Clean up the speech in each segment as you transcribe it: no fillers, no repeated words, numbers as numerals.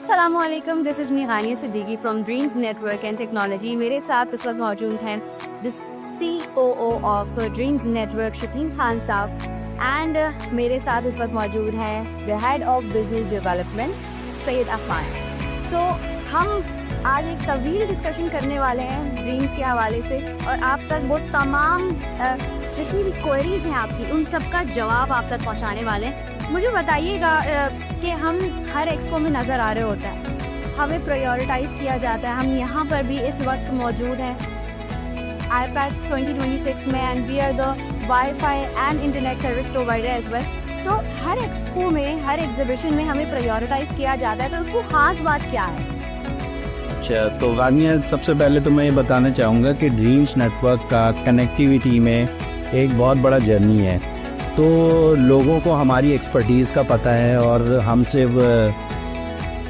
अस्सलामुअलैकुम, this is me Hania Siddiqui from Dreams Network and Technology. मेरे साथ इस वक्त मौजूद हैं the COO of Dreams Network Shakeen Khan साहब एंड मेरे साथ इस वक्त मौजूद हैं the head of business development Syed Afan. So हम आज एक तवील डिस्कशन करने वाले हैं ड्रीम्स के हवाले से और आप तक वो तमाम जितनी भी क्वेरीज हैं आपकी उन सब का जवाब आप तक पहुंचाने वाले हैं। मुझे बताइएगा कि हम हर एक्सपो में नज़र आ रहे होते हैं, हमें प्रायोरिटाइज किया जाता है। हम यहाँ पर भी इस वक्त मौजूद हैं IPAX 2026 में and we are the wifi and internet service provider as well. तो हर एक्सपो में, हर एग्जीबिशन में हमें प्रायोरिटाइज किया जाता है, तो उसको खास बात क्या है? अच्छा, तो गानिया, सबसे पहले तो मैं ये बताना चाहूँगा कि ड्रीम्स नेटवर्क का कनेक्टिविटी में एक बहुत बड़ा जर्नी है। तो लोगों को हमारी एक्सपर्टीज़ का पता है और हम सिर्फ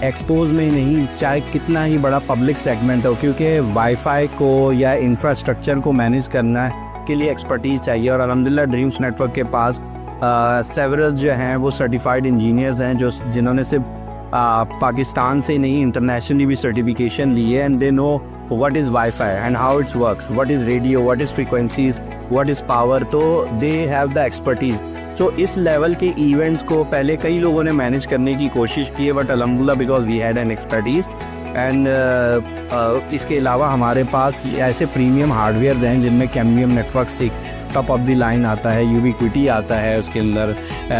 एक्सपोज में ही नहीं, चाहे कितना ही बड़ा पब्लिक सेगमेंट हो, क्योंकि वाईफाई को या इंफ्रास्ट्रक्चर को मैनेज करना के लिए एक्सपर्टीज़ चाहिए। और अल्हम्दुलिल्लाह ड्रीम्स नेटवर्क के पास सेवरल जो हैं वो सर्टिफाइड इंजीनियर्स हैं जिन्होंने सिर्फ पाकिस्तान से नहीं इंटरनेशनली भी सर्टिफिकेशन ली है and they know what is wifi and how it's works, what is radio, what is frequencies, what is power. तो दे हैव द एक्सपर्टीज़। सो इस लेवल के इवेंट्स को पहले कई लोगों ने मैनेज करने की कोशिश की है, बट अल्हम्दुलिल्लाह because we had an expertise and इसके अलावा हमारे पास ऐसे प्रीमियम हार्डवेयर हैं जिनमें कैम्बियम नेटवर्क से टॉप ऑफ द लाइन आता है, यूबिक्विटी आता है, उसके अंदर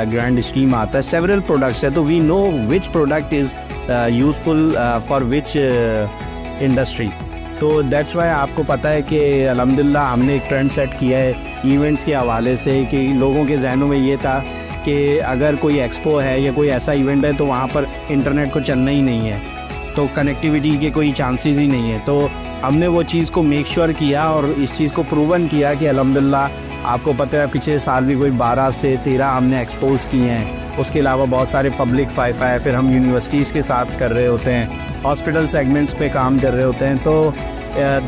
ग्रैंड स्ट्रीम आता है, सेवरल प्रोडक्ट्स है। तो we know which product is useful for which industry. तो दैट्स वाई आपको पता है कि अल्हम्दुलिल्लाह हमने एक ट्रेंड सेट किया है इवेंट्स के हवाले से कि लोगों के जहनों में ये था कि अगर कोई एक्सपो है या कोई ऐसा इवेंट है तो वहाँ पर इंटरनेट को चलना ही नहीं है, तो कनेक्टिविटी के कोई चांसेस ही नहीं है। तो हमने वो चीज़ को मेक श्योर किया और इस चीज़ को प्रूवन किया कि अल्हम्दुलिल्लाह आपको पता है पिछले साल भी कोई 12 से 13 हमने एक्सपोज किए हैं। उसके अलावा बहुत सारे पब्लिक वाईफाई, फिर हम यूनिवर्सिटीज़ के साथ कर रहे होते हैं, हॉस्पिटल सेगमेंट्स पे काम कर रहे होते हैं। तो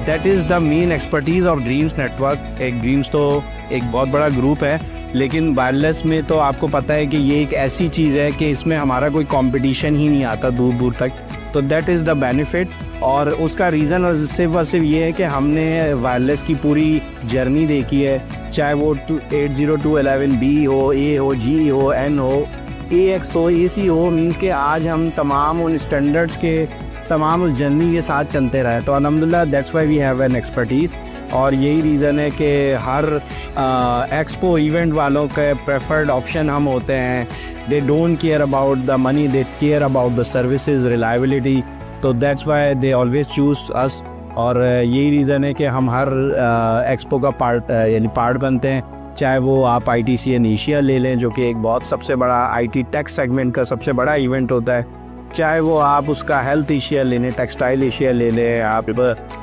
that is the main expertise of Dreams network. एक ड्रीम्स तो एक बहुत बड़ा ग्रुप है, लेकिन वायरलेस में तो आपको पता है कि ये एक ऐसी चीज़ है कि इसमें हमारा कोई कंपटीशन ही नहीं आता दूर दूर तक। तो दैट इज़ द बेनिफिट। और उसका रीज़न सिर्फ और सिर्फ ये है कि हमने वायरलेस की पूरी जर्नी देखी है, चाहे वो 802.11b हो, A हो, G हो, N हो, AX हो, AC हो, मीन्स के आज हम तमाम उन स्टैंडर्ड्स के तमाम उस जर्नी के साथ चलते रहे। तो अल्हम्दुलिल्लाह that's why we have an expertise. और यही रीज़न है कि हर एक्सपो इवेंट वालों के प्रेफर्ड ऑप्शन हम होते हैं। They don't care about the money, they care about the services, reliability. तो that's why they always choose us. और यही रीज़न है कि हम हर एक्सपो का पार्ट बनते हैं। चाहे वो आप ITCN एशिया ले लें, जो कि एक बहुत सबसे बड़ा IT टेक सेगमेंट का सबसे बड़ा इवेंट होता है, चाहे वो आप उसका हेल्थ एशिया ले लें, टेक्सटाइल एशिया ले लें, आप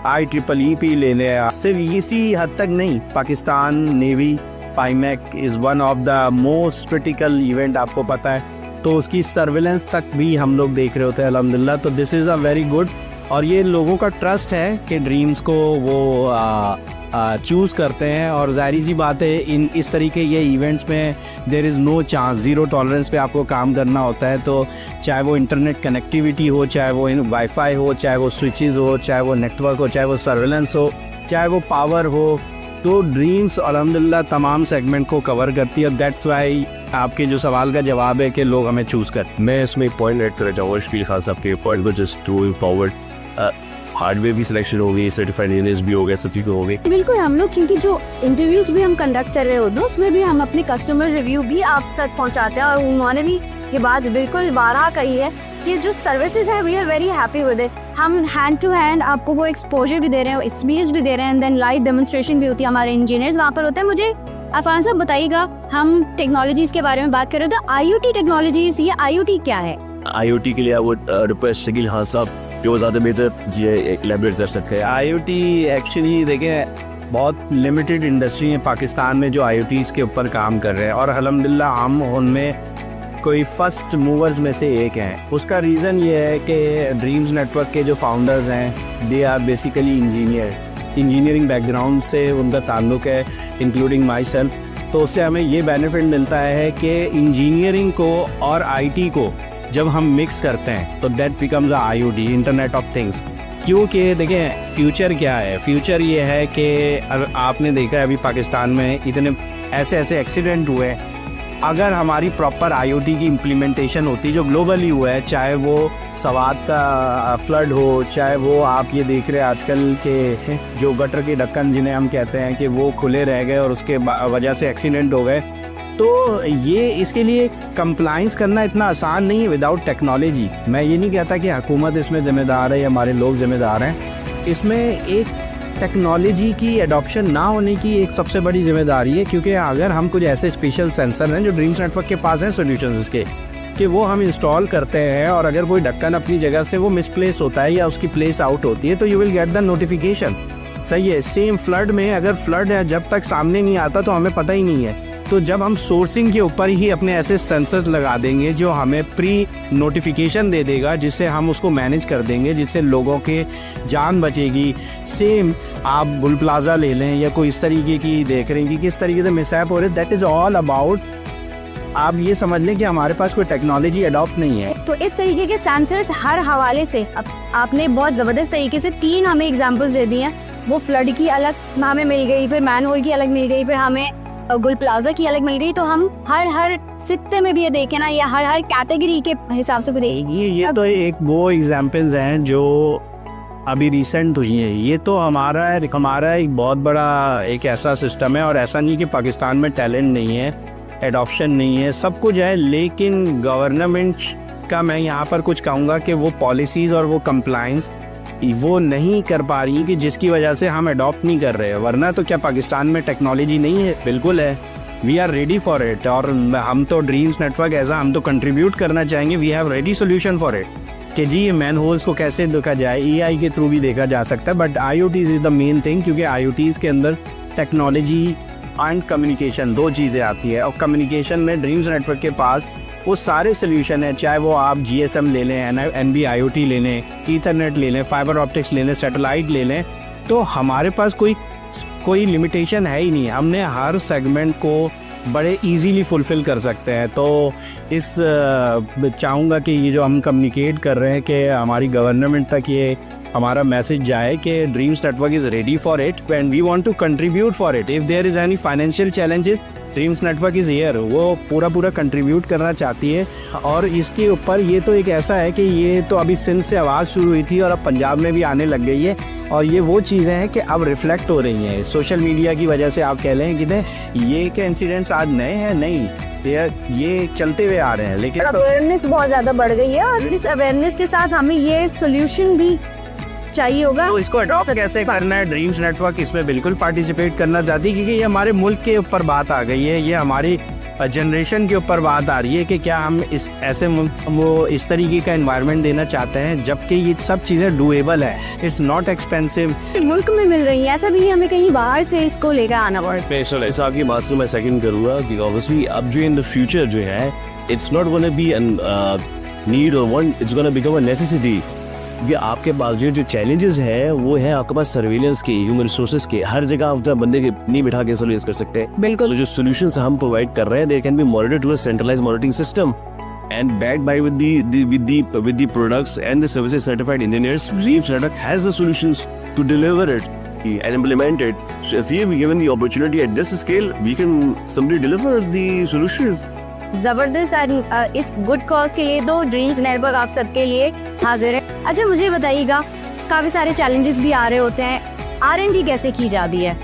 IEEE ले लें। सिर्फ इसी हद तक नहीं, Pakistan navy PIMEC is one of the most critical event, आपको पता है। तो उसकी सर्विलेंस तक भी हम लोग देख रहे होते हैं अल्हम्दुलिल्लाह। तो this is a very good. और ये लोगों का ट्रस्ट है कि ड्रीम्स को वो चूज़ करते हैं। और ज़ाहिर सी बात है इन इस तरीके ये इवेंट्स में there is no chance, zero tolerance पे आपको काम करना होता है। तो चाहे वो इंटरनेट कनेक्टिविटी हो, चाहे वो वाईफाई हो, चाहे वो स्विचेस हो, चाहे वो नेटवर्क हो, चाहे वो सर्विलेंस हो, चाहे वो पावर हो, तो ड्रीम्स अल्हम्दुलिल्लाह तमाम सेगमेंट को कवर करती है। दैट्स वाई आपके जो सवाल का जवाब है कि लोग हमें चूज़ कर। मैं इसमें एक पॉइंट ऐड करना चाहूँगा शकील खान साहब के पॉइंट को, जस्ट टू फॉरवर्ड हार्डवेयर भी सिलेक्शन हो गई, सर्टिफाइड इंजीनियर्स भी हो गए, सब चीज़ें हो गई। बिल्कुल, हम लोग क्योंकि जो इंटरव्यूज भी हम कंडक्ट कर रहे होते हैं उसमें भी हम अपने कस्टमर रिव्यू भी आप तक पहुंचाते हैं। और उन्होंने भी ये बात बिल्कुल बारहा कही है कि जो सर्विसेज है we are very happy with it. हम हैंड टू हैंड आपको वो एक्सपोजर भी दे रहे हैं, एक्सपीरियंस भी दे रहे हैं, एंड देन लाइव डेमोन्स्ट्रेशन भी होती है, हमारे इंजीनियर्स वहाँ पर होते हैं। मुझे अफान साहब बताइएगा, हम टेक्नोलॉजीज के बारे में बात कर रहे थे, IoT टेक्नोलॉजीज, ये IoT क्या है? IoT के लिए I would request Shakeel Khan साहब कि वो ज़्यादा बेहतर जी एलेबोरेट कर सकते हैं। IoT एक्चुअली देखें बहुत लिमिटेड इंडस्ट्री है पाकिस्तान में जो IoTs के ऊपर काम कर रहे हैं, और अल्हम्दुलिल्लाह हम उनमें कोई फर्स्ट मूवर्स में से एक हैं। उसका रीज़न ये है कि ड्रीम्स नेटवर्क के जो फाउंडर्स हैं they are basically engineering background से उनका ताल्लुक़ है, इंक्लूडिंग माई सेल्फ। तो उससे हमें ये बेनिफिट मिलता है कि इंजीनियरिंग को और IT को जब हम मिक्स करते हैं तो that becomes a IoT, internet of things. क्योंकि देखें फ्यूचर क्या है, फ्यूचर ये है कि आपने देखा है अभी पाकिस्तान में इतने ऐसे एक्सीडेंट हुए, अगर हमारी प्रॉपर IoT की इम्प्लीमेंटेशन होती जो ग्लोबली हुआ है, चाहे वो सवात का फ्लड हो, चाहे वो आप ये देख रहे हैं आजकल के जो गटर के ढक्कन जिन्हें हम कहते हैं कि वो खुले रह गए और उसके वजह से एक्सीडेंट हो गए, तो ये इसके लिए कंप्लाइंस करना इतना आसान नहीं है विदाउट टेक्नोलॉजी। मैं ये नहीं कहता कि हुकूमत इसमें ज़िम्मेदार है या हमारे लोग ज़िम्मेदार हैं, इसमें एक टेक्नोलॉजी की एडॉप्शन ना होने की एक सबसे बड़ी जिम्मेदारी है। क्योंकि अगर हम कुछ ऐसे स्पेशल सेंसर हैं जो ड्रीम्स नेटवर्क के पास हैं सॉल्यूशंस इसके, कि वो हम इंस्टॉल करते हैं और अगर कोई ढक्कन अपनी जगह से वो मिसप्लेस होता है या उसकी प्लेस आउट होती है तो you will get the notification. सही है। सेम फ्लड में, अगर फ्लड है जब तक सामने नहीं आता तो हमें पता ही नहीं है। तो जब हम सोर्सिंग के ऊपर ही अपने ऐसे सेंसर्स लगा देंगे जो हमें प्री नोटिफिकेशन दे देगा, जिससे हम उसको मैनेज कर देंगे, जिससे लोगों के जान बचेगी। सेम आप बुल प्लाजा ले लें या कोई इस तरीके की देख रहे हैं कि किस तरीके से मिसहैप हो रहे, दैट इज़ ऑल अबाउट, आप ये समझ लें कि हमारे पास कोई टेक्नोलॉजी अडॉप्ट नहीं है। तो इस तरीके के सेंसर्स हर हवाले से आपने बहुत ज़बरदस्त तरीके से 3 हमें एग्जांपल्स दे दिए हैं। वो फ्लड की अलग हमें मिल गई, फिर मैनहोल की अलग मिल गई, फिर हमें गुल प्लाजा की अलग मिल गई। तो हम हर सिक्ते में भी ये देखें ना, या हर कैटेगरी के हिसाब से भी देखें। ये तो एक वो एग्जाम्पल्स हैं जो अभी रिसेंट हुई है। ये तो हमारा एक बहुत बड़ा एक ऐसा सिस्टम है, और ऐसा नहीं कि पाकिस्तान में टैलेंट नहीं है, एडॉप्शन नहीं है, सब कुछ है, लेकिन गवर्नमेंट का मैं यहाँ पर कुछ कहूँगा कि वो पॉलिसीज़ और वो कंप्लाइंस वो नहीं कर पा रही कि जिसकी वजह से हम अडॉप्ट नहीं कर रहे हैं। वरना तो क्या पाकिस्तान में टेक्नोलॉजी नहीं है? बिल्कुल है, we are ready for it. और हम तो ड्रीम्स नेटवर्क ऐसा हम तो कंट्रीब्यूट करना चाहेंगे, we have ready solution for it कि जी ये मैन होल्स को कैसे देखा जाए, AI के थ्रू भी देखा जा सकता है। But IoTs is the main thing, क्योंकि IoTs के अंदर टेक्नोलॉजी एंड कम्युनिकेशन 2 चीज़ें आती है, और कम्युनिकेशन में ड्रीम्स नेटवर्क के पास वो सारे सोल्यूशन है, चाहे वो आप GSM ले लें, NB IoT ले लें, ईथरनेट ले लें, फाइबर ऑप्टिक्स ले लें, सैटेलाइट ले लें, तो हमारे पास कोई लिमिटेशन है ही नहीं। हमने हर सेगमेंट को बड़े इजीली फुलफ़िल कर सकते हैं। तो इस चाहूँगा कि ये जो हम कम्युनिकेट कर रहे हैं कि हमारी गवर्नमेंट तक ये हमारा मैसेज जाए कि Dreams network is ready for it and we want to contribute for it. If there is any financial challenges, Dreams network is here, वो पूरा कंट्रीब्यूट करना चाहती है। और इसके ऊपर ये तो एक ऐसा है कि ये तो अभी सिंध से आवाज़ शुरू हुई थी और अब पंजाब में भी आने लग गई है, और ये वो चीज़ें हैं कि अब रिफ्लेक्ट हो रही हैं सोशल मीडिया की वजह से। आप कह लें कि ये के इंसिडेंट्स आज नए हैं, नहीं, ये चलते हुए आ रहे हैं, लेकिन अवेयरनेस बहुत ज़्यादा बढ़ गई है, और इस अवेयरनेस के साथ हमें ये सोल्यूशन भी चाहिए होगा। तो इसको अडॉप्ट कैसे करना है, ड्रीम्स नेटवर्क इसमें बिल्कुल पार्टिसिपेट करना चाहती है, क्योंकि ये हमारे मुल्क के ऊपर बात आ गई है, ये हमारी जनरेशन के ऊपर बात आ रही है कि क्या हम इस तरीके का एनवायरनमेंट देना चाहते हैं, जबकि ये सब चीज़ें डूएबल है, इट्स नॉट एक्सपेंसिव, मुल्क में मिल रही है, ऐसा भी हमें कहीं बाहर से इसको लेकर आना पड़ता है। इस आपकी बात से मैं सेकंड करूँगा कि ऑब्वियसली अब जो इन द फ्यूचर जो है, it's not gonna be an need or want, it's gonna become a necessity. ये आपके पास जो चैलेंजेस है वो है आपके पास सर्विलेंस के, ह्यूमन रिसोर्सेज के, हर जगह आप बंदे के नहीं बिठा के सर्विलेंस कर सकते हैं। बिल्कुल। तो जो सॉल्यूशंस हम प्रोवाइड कर रहे हैं, there can be monitored through a centralised monitoring system and backed by with the products and the services certified engineers. Dreams Network has the solutions to deliver it and implement it. So if we are given the opportunity at this scale, we can simply deliver the solutions. जबरदस्त। इस good cause के लिए तो dreams network आप सबके लिए हाजिर है। अच्छा, मुझे बताइएगा, काफ़ी सारे चैलेंजेस भी आ रहे होते हैं, R&D कैसे की जाती है?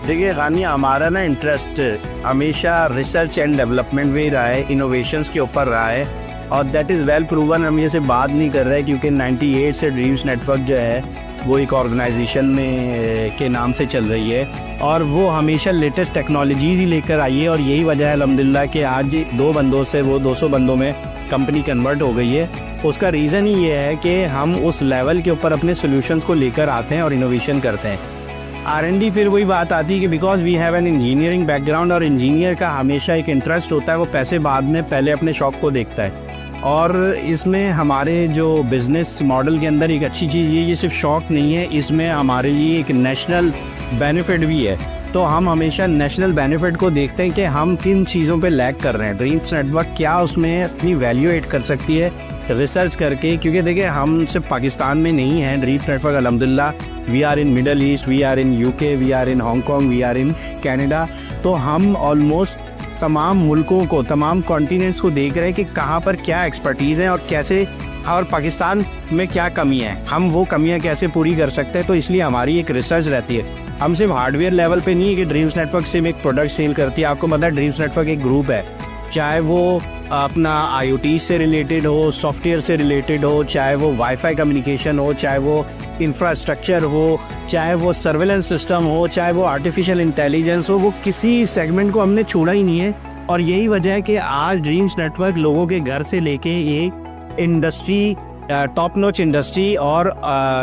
देखिए खानिया, हमारा ना इंटरेस्ट हमेशा रिसर्च एंड डेवलपमेंट में ही रहा है, इनोवेशंस के ऊपर रहा है, और दैट इज़ वेल प्रूवन। हम ये से बात नहीं कर रहे क्योंकि 98 से ड्रीम्स नेटवर्क जो है वो एक ऑर्गेनाइजेशन में के नाम से चल रही है, और वो हमेशा लेटेस्ट टेक्नोलॉजीज़ ही लेकर आई है, और यही वजह है अल्हम्दुलिल्लाह कि आज 2 बंदों से वो 200 बंदों में कंपनी कन्वर्ट हो गई है। उसका रीज़न ही ये है कि हम उस लेवल के ऊपर अपने सोल्यूशंस को लेकर आते हैं और इनोवेशन करते हैं। R&D फिर वही बात आती है कि because we have an engineering background, और इंजीनियर का हमेशा एक इंटरेस्ट होता है, वो पैसे बाद में पहले अपने शौक को देखता है। और इसमें हमारे जो बिज़नेस मॉडल के अंदर एक अच्छी चीज़ ये सिर्फ शौक नहीं है, इसमें हमारे लिए एक नेशनल बेनिफिट भी है। तो हम हमेशा नेशनल बेनिफिट को देखते हैं कि हम किन चीज़ों पे लैग कर रहे हैं, ड्रीम्स नेटवर्क क्या उसमें अपनी वैल्यू एड कर सकती है रिसर्च करके। क्योंकि देखिए हम सिर्फ पाकिस्तान में नहीं हैं, ड्रीम्स नेटवर्क अल्हम्दुलिल्लाह we are in Middle East, we are in UK, we are in Hong Kong, we are in Canada. तो हम ऑलमोस्ट तमाम मुल्कों को, तमाम कॉन्टिनेंट्स को देख रहे हैं कि कहाँ पर क्या एक्सपर्टीज़ है और कैसे, और पाकिस्तान में क्या कमी है, हम वो कमियां कैसे पूरी कर सकते हैं। तो इसलिए हमारी एक रिसर्च रहती है। हम सिर्फ हार्डवेयर लेवल पे नहीं है कि ड्रीम्स नेटवर्क सिर्फ एक प्रोडक्ट सेल करती है। आपको पता है ड्रीम्स नेटवर्क एक ग्रुप है, चाहे वो अपना IoT से रिलेटेड हो, सॉफ्टवेयर से रिलेटेड हो, चाहे वो वाईफाई कम्युनिकेशन हो, चाहे वो इंफ्रास्ट्रक्चर हो, चाहे वो सर्वेलेंस सिस्टम हो, चाहे वो आर्टिफिशियल इंटेलिजेंस हो, वो किसी सेगमेंट को हमने छोड़ा ही नहीं है। और यही वजह है कि आज ड्रीम्स नेटवर्क लोगों के घर से लेके एक इंडस्ट्री, टॉप नॉच इंडस्ट्री और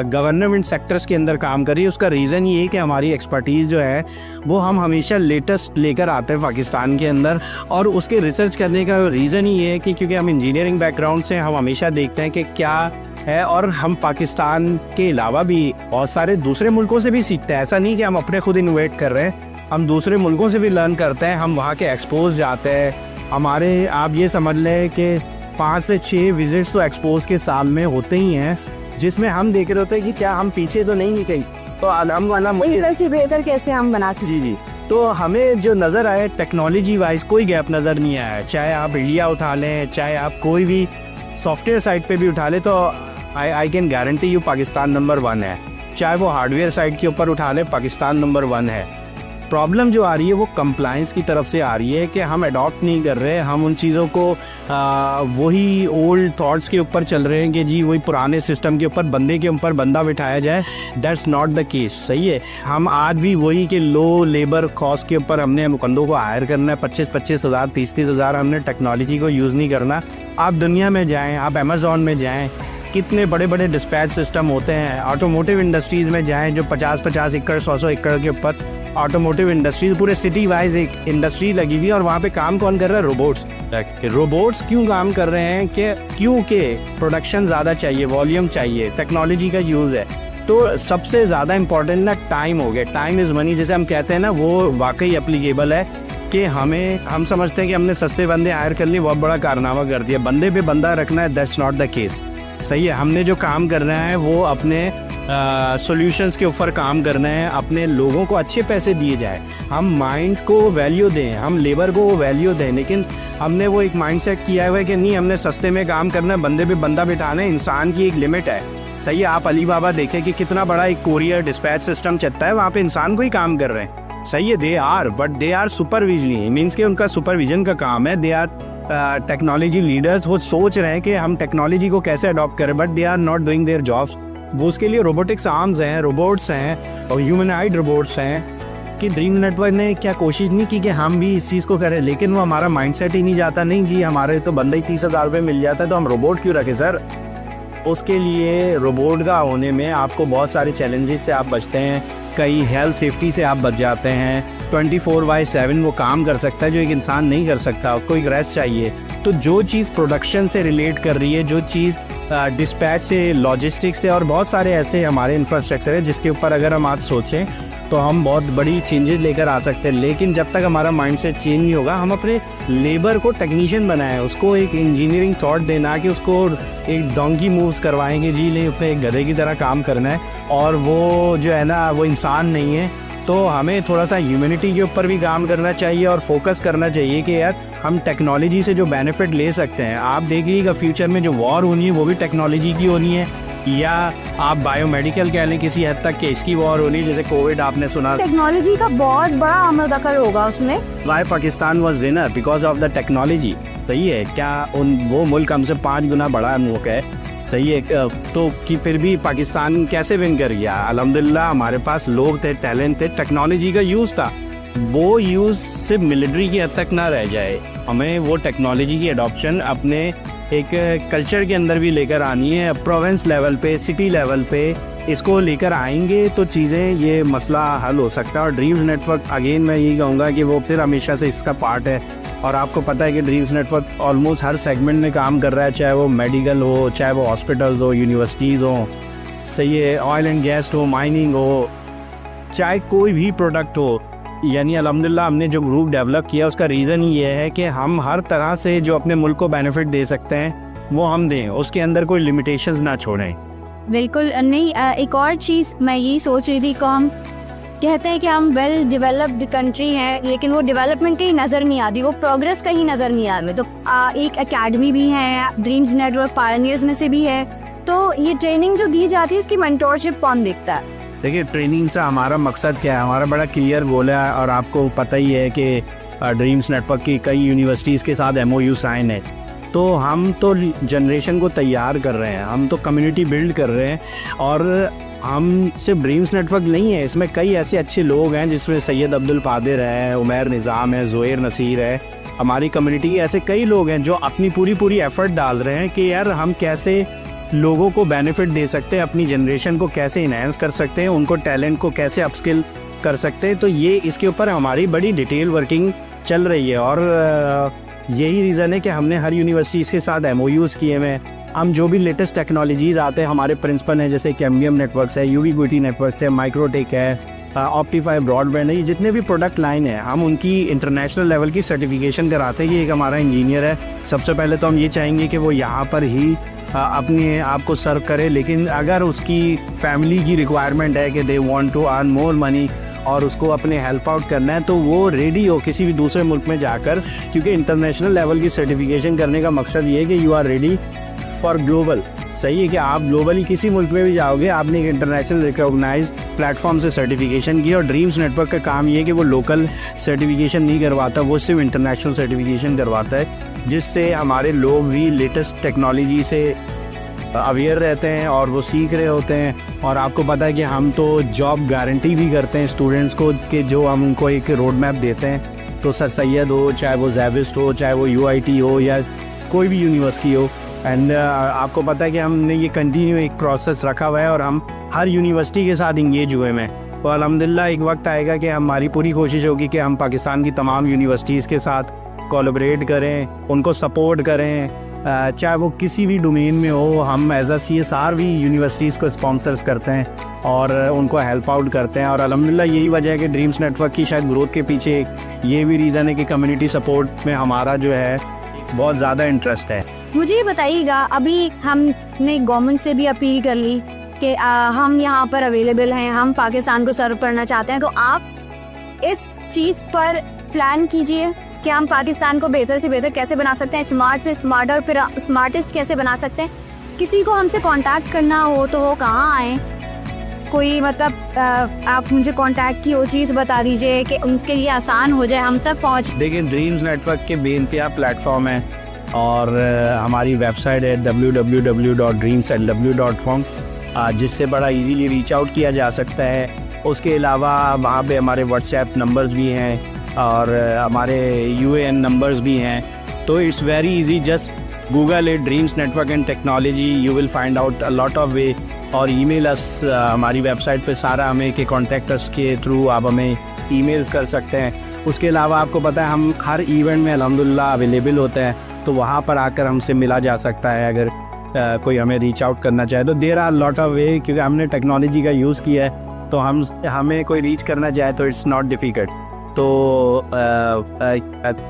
गवर्नमेंट सेक्टर्स के अंदर काम कर रही है। उसका रीज़न ये है कि हमारी एक्सपर्टीज़ जो है वो हम हमेशा लेटेस्ट लेकर आते हैं पाकिस्तान के अंदर। और उसके रिसर्च करने का रीज़न ही ये है कि क्योंकि हम इंजीनियरिंग बैकग्राउंड से, हम हमेशा देखते हैं कि क्या है, और हम पाकिस्तान के अलावा भी बहुत सारे दूसरे मुल्कों से भी सीखते हैं। ऐसा नहीं कि हम अपने खुद इनोवेट कर रहे हैं, हम दूसरे मुल्कों से भी लर्न करते हैं। हम वहाँ के एक्सपोज जाते हैं, हमारे आप ये समझ लें कि 5 से 6 विजिट्स तो एक्सपोज के साल में होते ही हैं, जिसमें हम देख रहे होते हैं कि क्या हम पीछे तो नहीं कहीं। तो इधर से बेहतर कैसे हम बना सकते। जी। तो हमें जो नज़र आए टेक्नोलॉजी वाइज कोई गैप नज़र नहीं आया। चाहे आप इंडिया उठा लें, चाहे आप कोई भी सॉफ्टवेयर साइड पे भी उठा लें, तो I can guarantee you Pakistan number 1 है। चाहे वो हार्डवेयर साइड के ऊपर उठा लें, पाकिस्तान नंबर 1 है। प्रॉब्लम जो आ रही है वो कंप्लाइंस की तरफ से आ रही है कि हम अडॉप्ट नहीं कर रहे, हम उन चीज़ों को वही ओल्ड थॉट्स के ऊपर चल रहे हैं कि जी वही पुराने सिस्टम के ऊपर बंदे के ऊपर बंदा बिठाया जाए। That's not the case. सही है, हम आज भी वही कि लो लेबर कॉस्ट के ऊपर हमने बंदों को हायर करना है, 25-25 हज़ार, 30-30 हज़ार। हमने टेक्नोलॉजी को यूज़ नहीं करना। आप दुनिया में जाएँ, आप अमेज़ॉन में जाएँ, कितने बड़े बड़े डिस्पैच सिस्टम होते हैं। ऑटोमोटिव इंडस्ट्रीज़ में जाएँ जो 50-50 एकड़, 100-100 एकड़ के ऊपर ऑटोमोटिव इंडस्ट्रीज, पूरे सिटी वाइज एक इंडस्ट्री लगी हुई है। और वहाँ पे काम कौन कर रहा है? रोबोट्स। रोबोट्स क्यों काम कर रहे हैं? क्योंकि प्रोडक्शन ज़्यादा चाहिए, वॉल्यूम चाहिए, टेक्नोलॉजी का यूज़ है। तो सबसे ज़्यादा इंपॉर्टेंट ना टाइम हो गया। टाइम इज़ मनी जैसे हम कहते हैं ना, वो वाकई एप्लीकेबल है कि हम समझते हैं कि हमने सस्ते बंदे हायर कर लिए, बहुत बड़ा कारनामा कर दिया। बंदे पे बंदा रखना है, दैट्स नॉट द केस। सही है, हमने जो काम करना है वो अपने सॉल्यूशंस के ऊपर काम करना है, अपने लोगों को अच्छे पैसे दिए जाए, हम माइंड को वैल्यू दें, हम लेबर को वैल्यू दें। लेकिन हमने वो एक माइंडसेट किया हुआ है कि नहीं, हमने सस्ते में काम करना है, बंदे पे बंदा बिठाना है। इंसान की एक लिमिट है। सही है, आप अली बाबा देखें कि कितना बड़ा एक कोरियर डिस्पैच सिस्टम चलता है, वहाँ पे इंसान को ही काम कर रहे हैं। सही है, दे आर सुपरविजन, मीन्स के उनका सुपरविजन का काम है। दे आर टेक्नोलॉजी लीडर्स, वो सोच रहे हैं कि हम टेक्नोलॉजी को कैसे अडॉप्ट करें, but they are not doing their jobs. वो उसके लिए रोबोटिक्स आर्म्स हैं, रोबोट्स हैं और ह्यूमनॉइड रोबोट्स हैं। कि ड्रीम नेटवर्क ने क्या कोशिश नहीं की कि हम भी इस चीज़ को करें, लेकिन वो हमारा माइंडसेट ही नहीं जाता। नहीं जी, हमारे तो बंदा ही 30,000 रुपये मिल जाता है, तो हम रोबोट क्यों रखें सर। उसके लिए रोबोट का होने में आपको बहुत सारे चैलेंजेस से आप बचते हैं, कई हेल्थ सेफ्टी से आप बच जाते हैं। 24/7 वो काम कर सकता है जो एक इंसान नहीं कर सकता, उसको एक रेस्ट चाहिए। तो जो चीज़ प्रोडक्शन से रिलेट कर रही है, जो चीज़ डिस्पैच से, लॉजिस्टिक्स से, और बहुत सारे ऐसे हमारे इंफ्रास्ट्रक्चर है जिसके ऊपर अगर हम आज सोचें तो हम बहुत बड़ी चेंजेस लेकर आ सकते हैं। लेकिन जब तक हमारा माइंडसेट चेंज नहीं होगा, हम अपने लेबर को टेक्नीशियन बनाएं, उसको एक इंजीनियरिंग थॉट देना कि उसको एक डोंकी मूव्स करवाएंगे, जी ले उसने एक गधे की तरह काम करना है और वो जो है ना वो इंसान नहीं है। तो हमें थोड़ा सा ह्यूमैनिटी के ऊपर भी काम करना चाहिए और फोकस करना चाहिए कि यार हम टेक्नोलॉजी से जो बेनिफिट ले सकते हैं। आप देखिएगा फ्यूचर में जो वॉर होनी है वो भी टेक्नोलॉजी की होनी है, या आप बायोमेडिकल कह लें किसी हद तक कि इसकी वॉर होनी, जैसे कोविड आपने सुना। टेक्नोलॉजी का बहुत बड़ा अमल दखल होगा उसमें। Why Pakistan was winner because of the technology. सही है, क्या वो मुल्क हमसे 5 गुना बड़ा मुल्क है, सही है, तो कि फिर भी पाकिस्तान कैसे विन कर गया? अल्हम्दुलिल्लाह हमारे पास लोग थे, टैलेंट थे, टेक्नोलॉजी का यूज़ था। वो यूज़ सिर्फ मिलिट्री की हद तक ना रह जाए, हमें वो टेक्नोलॉजी की अडॉप्शन अपने एक कल्चर के अंदर भी लेकर आनी है। प्रोविंस लेवल पे, सिटी लेवल पे इसको लेकर आएंगे तो चीज़ें, ये मसला हल हो सकता है। और ड्रीम्स नेटवर्क अगेन मैं यही कहूँगा कि वो फिर हमेशा से इसका पार्ट है। और आपको पता है कि ड्रीम्स नेटवर्क ऑलमोस्ट हर सेगमेंट में काम कर रहा है, चाहे वो मेडिकल हो, चाहे वो हॉस्पिटल्स हो, यूनिवर्सिटीज़ हो, सही है, ऑयल एंड गैस हो, माइनिंग हो, चाहे कोई भी प्रोडक्ट हो। यानी अल्हम्दुलिल्लाह हमने जो ग्रुप डेवलप किया उसका रीज़न ये है कि हम हर तरह से जो अपने मुल्क को बेनिफिट दे सकते हैं वो हम दें, उसके अंदर कोई लिमिटेशंस ना छोड़ें। बिल्कुल नहीं, एक और चीज़ मैं यही सोच रही थी, को हम कहते हैं कि हम वेल डेवलप्ड कंट्री हैं, लेकिन वो डेवलपमेंट कहीं नज़र नहीं आती, वो प्रोग्रेस कहीं नज़र नहीं आ रही। तो एक एकेडमी भी है, ड्रीम्स नेटवर्क पायनियर्स में से भी है, तो ये ट्रेनिंग जो दी जाती है उसकी मेंटोरशिप कौन देखता है? देखिए, ट्रेनिंग से हमारा मकसद क्या है, हमारा बड़ा क्लियर गोल है और आपको पता ही है कि ड्रीम्स नेटवर्क की कई यूनिवर्सिटीज़ के साथ MOU साइन है। तो हम तो जनरेशन को तैयार कर रहे हैं, हम तो कम्युनिटी बिल्ड कर रहे हैं, और हम सिर्फ ड्रीम्स नेटवर्क नहीं है, इसमें कई ऐसे अच्छे लोग हैं जिसमें सैयद अब्दुल कादिर है, उमैर निज़ाम है, ज़ुहैर नसीर है, हमारी कम्युनिटी के ऐसे कई लोग हैं जो अपनी पूरी एफ़र्ट डाल रहे हैं कि यार हम कैसे लोगों को बेनिफिट दे सकते हैं, अपनी जनरेशन को कैसे इन्हेंस कर सकते हैं, उनको टैलेंट को कैसे अपस्किल कर सकते हैं। तो ये इसके ऊपर हमारी बड़ी डिटेल वर्किंग चल रही है, और यही रीज़न है कि हमने हर यूनिवर्सिटीज़ के साथ MOUs किए हुए हैं। हम जो भी लेटेस्ट टेक्नोलॉजीज़ आते हैं, हमारे प्रिंसिपल हैं जैसे कैम्बियम नेटवर्क्स है, यूबीक्विटी नेटवर्क्स है, माइक्रोटेक है, ऑप्टिफाई ब्रॉडबैंड है, ये जितने भी प्रोडक्ट लाइन है हम उनकी इंटरनेशनल लेवल की सर्टिफिकेशन कराते हैं। ये एक हमारा इंजीनियर है, सबसे पहले तो हम ये चाहेंगे कि वो यहाँ पर ही अपने आप को सर्व करे, लेकिन अगर उसकी फैमिली की रिक्वायरमेंट है कि they want to earn more money और उसको अपने हेल्प आउट करना है, तो वो रेडी हो किसी भी दूसरे मुल्क में जाकर, क्योंकि इंटरनेशनल लेवल की सर्टिफिकेशन करने का मकसद ये है कि you are ready for global. सही है कि आप ग्लोबली किसी मुल्क में भी जाओगे, आपने एक इंटरनेशनल रिकॉग्नाइज्ड प्लेटफॉर्म से सर्टिफिकेशन की, और ड्रीम्स नेटवर्क का काम ये है कि वो लोकल सर्टिफिकेशन नहीं करवाता, वो सिर्फ इंटरनेशनल सर्टिफिकेशन करवाता है, जिससे हमारे लोग भी लेटेस्ट टेक्नोलॉजी से अवेयर रहते हैं और वो सीख रहे होते हैं। और आपको पता है कि हम तो जॉब गारंटी भी करते हैं स्टूडेंट्स को, कि जो हम उनको एक रोड मैप देते हैं, तो सर सैयद हो, चाहे वो ज़ैविस्ट हो, चाहे वो UIT हो या कोई भी यूनिवर्सिटी हो, एंड आपको पता है कि हमने ये कंटिन्यू एक प्रोसेस रखा हुआ है और हम हर यूनिवर्सिटी के साथ इंगेज हुए हैं। तो अल्हम्दुलिल्लाह एक वक्त आएगा कि हमारी पूरी कोशिश होगी कि हम पाकिस्तान की तमाम यूनिवर्सिटीज़ के साथ कोलैबोरेट करें, उनको सपोर्ट करें, चाहे वो किसी भी डोमेन में हो। हम एज अ CSR भी यूनिवर्सिटीज़ को स्पॉन्सर्स करते हैं और उनको हेल्प आउट करते हैं, और अल्हम्दुलिल्लाह यही वजह है कि ड्रीम्स नेटवर्क की शायद ग्रोथ के पीछे ये भी रीज़न है कि कम्युनिटी सपोर्ट में हमारा जो है बहुत ज़्यादा इंटरेस्ट है। मुझे ये बताइएगा, अभी हमने गवर्नमेंट से भी अपील कर ली कि हम यहाँ पर अवेलेबल हैं, हम पाकिस्तान को सर्व करना चाहते हैं, तो आप इस चीज़ पर प्लान कीजिए कि हम पाकिस्तान को बेहतर से बेहतर कैसे बना सकते हैं, स्मार्ट से स्मार्टर, फिर स्मार्टेस्ट कैसे बना सकते हैं। किसी को हमसे कांटेक्ट करना हो तो वो कहाँ आए, कोई मतलब आप मुझे कांटेक्ट की वो चीज़ बता दीजिए कि उनके लिए आसान हो जाए हम तक पहुँच। देखिए, ड्रीम्स नेटवर्क के बेइंतहा प्लेटफॉर्म है और हमारी वेबसाइट है www.dreamsnw.com, जिससे बड़ा इजीली रीच आउट किया जा सकता है। उसके अलावा वहाँ पे हमारे व्हाट्सएप नंबर्स भी हैं और हमारे UAN नंबर्स भी हैं, तो it's very easy, just Google it, dreams Network and technology, you will find out a lot of वे। और ईमेल अस, हमारी वेबसाइट पे सारा हमें के कॉन्टैक्ट अस के थ्रू आप हमें ईमेल्स कर सकते हैं। उसके अलावा आपको पता है हम हर इवेंट में अल्हम्दुलिल्लाह अवेलेबल होते हैं, तो वहाँ पर आकर हमसे मिला जा सकता है अगर कोई हमें रीच आउट करना चाहे तो। There are lot of way, क्योंकि हमने टेक्नोलॉजी का यूज़ किया है, तो हमें कोई रीच करना चाहे तो इट्स नॉट डिफ़िकल्ट। तो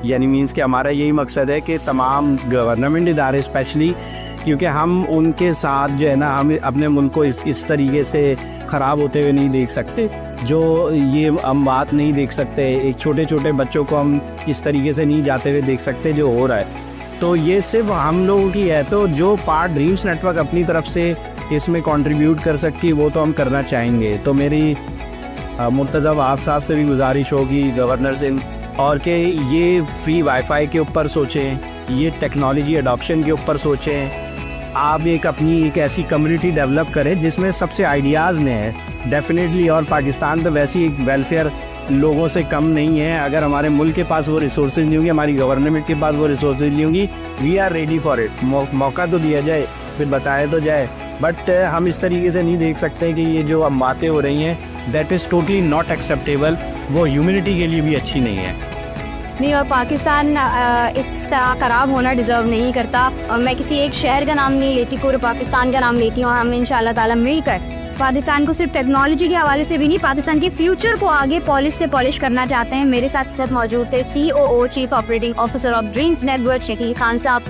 यानी मीन्स कि हमारा यही मकसद है कि तमाम गवर्नमेंट इदारे स्पेशली, क्योंकि हम उनके साथ जो है ना, हम अपने मुल्क को इस तरीके से ख़राब होते हुए नहीं देख सकते, जो ये हम बात नहीं देख सकते, एक छोटे छोटे बच्चों को हम इस तरीके से नहीं जाते हुए देख सकते जो हो रहा है। तो ये सिर्फ हम लोगों की है, तो जो पार्ट ड्रीम्स नेटवर्क अपनी तरफ से इसमें कंट्रीब्यूट कर सकती वो तो हम करना चाहेंगे। तो मेरी मुर्तज़ा वहाब साहब से भी गुजारिश होगी, गवर्नर से, और कि ये फ्री वाईफाई के ऊपर सोचें, ये टेक्नोलॉजी अडॉप्शन के ऊपर सोचें, आप एक अपनी एक ऐसी कम्युनिटी डेवलप करें जिसमें सबसे आइडियाज़ ने हैं डेफिनेटली। और पाकिस्तान तो वैसे ही एक वेलफेयर लोगों से कम नहीं है। अगर हमारे मुल्क के पास वो रिसोर्सेज नहीं होंगे, हमारी गवर्नमेंट के पास वो रिसोर्सेज नहीं होंगी, we are ready for it. मौका तो दिया जाए, फिर बताया तो जाए, बट हम इस तरीके से नहीं देख सकते कि ये जो अब बातें हो रही हैं, that is totally not acceptable, वो ह्यूमैनिटी के लिए भी अच्छी नहीं है। नहीं, और पाकिस्तान इस तरह ख़राब होना डिज़र्व नहीं करता। मैं किसी एक शहर का नाम नहीं लेती, पूरे पाकिस्तान का नाम लेती हूँ। हम इंशाल्लाह ताला मिलकर पाकिस्तान को सिर्फ टेक्नोलॉजी के हवाले से भी नहीं, पाकिस्तान के फ्यूचर को आगे पॉलिश करना चाहते हैं। मेरे साथ मौजूद थे COO chief operating officer of Dreams Network Shakeel Khan साहब,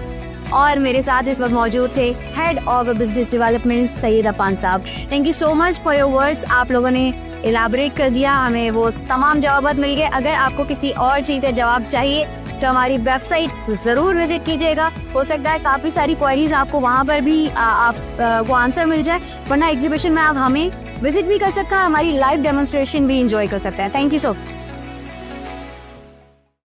और मेरे साथ इस वक्त मौजूद थे head of business development Saeed Afan साहब। Thank you so much for your words. आप लोगों ने इलाबरेट कर दिया, हमें वो तमाम जवाब मिल गए। अगर आपको किसी और चीज़ का जवाब चाहिए तो हमारी वेबसाइट ज़रूर विजिट कीजिएगा। हो सकता है काफ़ी सारी क्वेरीज आपको वहाँ पर भी आपको आंसर मिल जाए, वरना एग्जीबिशन में आप हमें विजिट भी कर सकते हैं, हमारी लाइव डेमोन्स्ट्रेशन भी इंजॉय कर सकते हैं। Thank you so much.